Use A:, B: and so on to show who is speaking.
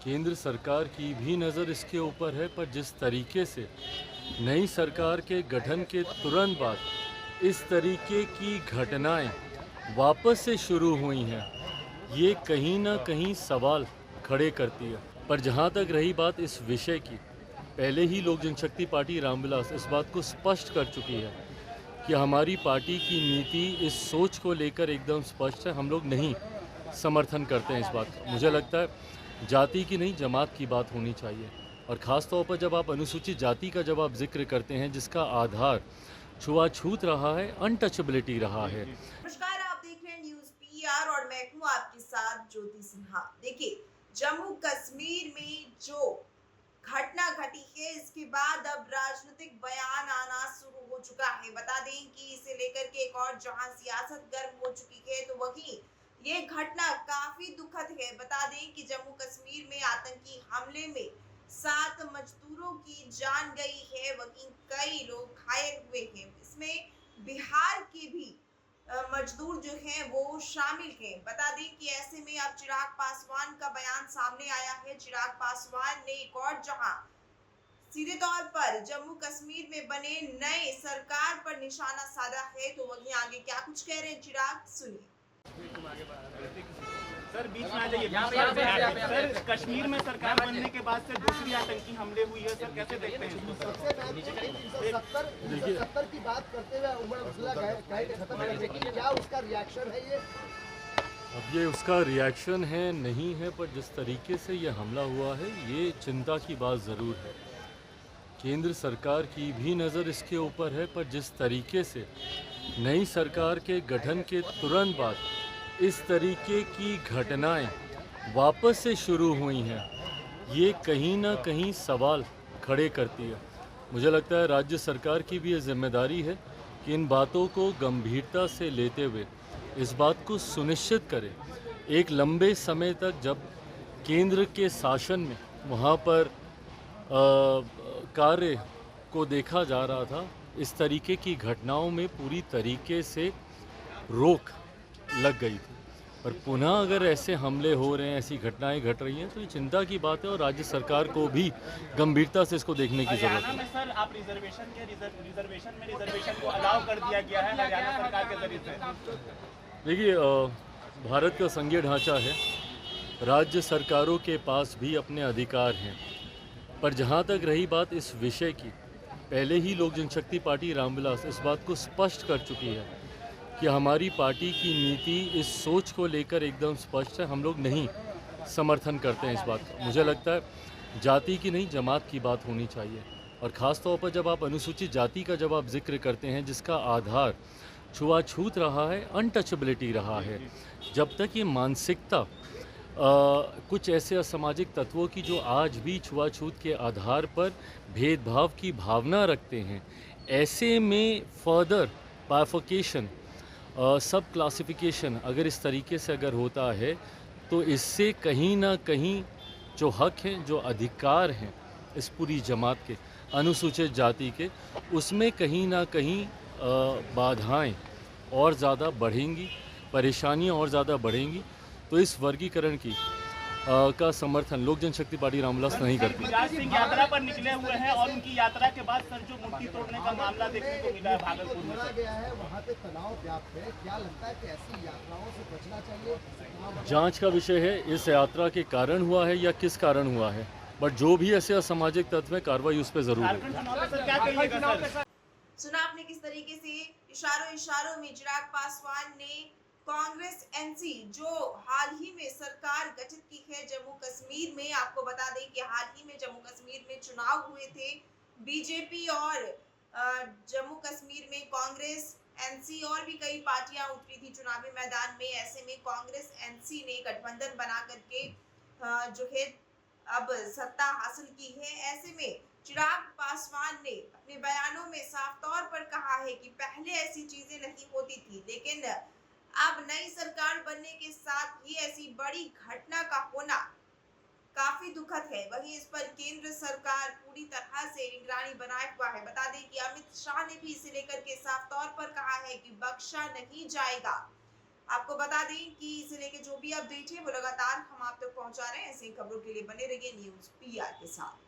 A: केंद्र सरकार की भी नज़र इसके ऊपर है, पर जिस तरीके से नई सरकार के गठन के तुरंत बाद इस तरीके की घटनाएं वापस से शुरू हुई हैं, ये कहीं ना कहीं सवाल खड़े करती है। पर जहां तक रही बात इस विषय की, पहले ही लोक जनशक्ति पार्टी रामविलास इस बात को स्पष्ट कर चुकी है कि हमारी पार्टी की नीति इस सोच को लेकर एकदम स्पष्ट है। हम लोग नहीं समर्थन करते हैं इस बात का। मुझे लगता है जाति की नहीं, जमात की बात होनी चाहिए। और ख़ास तौर पर जब आप अनुसूचित जाति का जब आप जिक्र करते हैं, जिसका आधार छुआछूत रहा है, अनटचेबिलिटी रहा है।
B: नमस्कार, आप देख रहे हैं न्यूज पीआर और मैं हूं आपके साथ ज्योति सिन्हा। देखिए, जम्मू कश्मीर में जो घटना घटी है, इसके बाद अब राजनीतिक बयान आना शुरू हो चुका है। बता दें कि इसे लेकर के एक और जहां सियासत गर्म हो चुकी है, तो वहीं ये घटना काफी दुखद है। बता दें कि जम्मू कश्मीर में आतंकी हमले में 7 मजदूरों की जान गई है, वहीं कई लोग घायल हुए हैं। इसमें बिहार के भी मजदूर जो हैं वो शामिल हैं। बता दें कि ऐसे में अब चिराग पासवान का बयान सामने आया है। चिराग पासवान ने एक और जहां सीधे तौर पर जम्मू कश्मीर में बने नए सरकार पर निशाना साधा है, तो वहीं आगे क्या कुछ कह रहे हैं चिराग, सुनिए।
C: सर बीच में आ जाइए। सर कश्मीर में सरकार बनने के बाद से दूसरी आतंकी हमले हुई है, सर कैसे देखते हैं इसको?
D: देखिए, 70 की बात करते हुए उमर अब्दुल्ला गाइड खत्म है, लेकिन क्या उसका रिएक्शन है ये?
A: अब ये उसका रिएक्शन है नहीं है, पर जिस तरीके से ये हमला हुआ है, ये चिंता की बात ज़रूर है। केंद्र सरकार की भी नज़र इसके ऊपर है, पर जिस तरीके से नई सरकार के गठन के तुरंत बाद इस तरीके की घटनाएं वापस से शुरू हुई हैं, ये कहीं ना कहीं सवाल खड़े करती है। मुझे लगता है राज्य सरकार की भी ये जिम्मेदारी है कि इन बातों को गंभीरता से लेते हुए इस बात को सुनिश्चित करें। एक लंबे समय तक जब केंद्र के शासन में वहाँ पर कार्य को देखा जा रहा था, इस तरीके की घटनाओं में पूरी तरीके से रोक लग गई थी। पर पुनः अगर ऐसे हमले हो रहे हैं, ऐसी घटनाएं घट रही हैं, तो ये चिंता की बात है और राज्य सरकार को भी गंभीरता से इसको देखने की जरूरत
C: हरियाणा
A: है।
C: में सर आप रिजर्वेशन को अलाउ कर दिया गया है हरियाणा सरकार के जरिए से।
A: देखिए, भारत का संघीय ढांचा है, राज्य सरकारों के पास भी अपने अधिकार हैं। पर जहाँ तक रही बात इस विषय की, पहले ही लोक जनशक्ति पार्टी रामविलास इस बात को स्पष्ट कर चुकी है कि हमारी पार्टी की नीति इस सोच को लेकर एकदम स्पष्ट है। हम लोग नहीं समर्थन करते हैं इस बात का। मुझे लगता है जाति की नहीं, जमात की बात होनी चाहिए। और ख़ास तौर पर जब आप अनुसूचित जाति का जब आप जिक्र करते हैं, जिसका आधार छुआछूत रहा है, अनटचेबिलिटी रहा है, जब तक ये मानसिकता कुछ ऐसे असामाजिक तत्वों की जो आज भी छुआछूत के आधार पर भेदभाव की भावना रखते हैं, ऐसे में फर्दर बाइफर्केशन, सब क्लासिफिकेशन अगर इस तरीके से अगर होता है, तो इससे कहीं ना कहीं जो हक हैं, जो अधिकार हैं इस पूरी जमात के, अनुसूचित जाति के, उसमें कहीं ना कहीं बाधाएं और ज़्यादा बढ़ेंगी, परेशानियां और ज़्यादा बढ़ेंगी। तो इस वर्गीकरण की का समर्थन लोक जनशक्ति पार्टी रामविलास नहीं करती।
C: गिरिराज सिंह यात्रा पर निकले हुए हैं और उनकी यात्रा के बाद सर जो मूर्ति तोड़ने का मामला देखने को मिला है भागलपुर में,
D: माना गया है वहाँ पे तनाव व्याप्त है। क्या लगता है कि ऐसी यात्राओं से बचना चाहिए?
A: जांच का विषय है, इस यात्रा के कारण हुआ है या किस कारण हुआ है, बट जो भी ऐसे असामाजिक तत्व है, कार्रवाई उस पर जरूर है।
C: झारखंड चुनाव में सर क्या कहिएगा सर?
B: सुना आपने किस तरीके से इशारों इशारों में चिराग पासवान ने कांग्रेस एनसी जो हाल ही में सरकार गठित की है जम्मू कश्मीर में। आपको बता दें कि हाल ही में जम्मू कश्मीर में चुनाव हुए थे। बीजेपी और जम्मू कश्मीर में कांग्रेस एनसी और भी कई पार्टियां उतरी थी चुनावी मैदान में। ऐसे में कांग्रेस एनसी ने गठबंधन बना करके जो है अब सत्ता हासिल की है। ऐसे में चिराग पासवान ने अपने बयानों में साफ तौर पर कहा है कि पहले ऐसी चीजें नहीं होती थी, लेकिन अब नई सरकार बनने के साथ ही ऐसी बड़ी घटना का होना काफी दुखद है। वहीं इस पर केंद्र सरकार पूरी तरह से निगरानी बनाए हुआ है। बता दें कि अमित शाह ने भी इसे लेकर के साफ तौर पर कहा है कि बख्शा नहीं जाएगा। आपको बता दें कि इसे लेके जो भी अपडेट है वो लगातार हम आप तक पहुंचा रहे हैं। ऐसी खबरों के लिए बने रहिए न्यूज़ पीआर के साथ।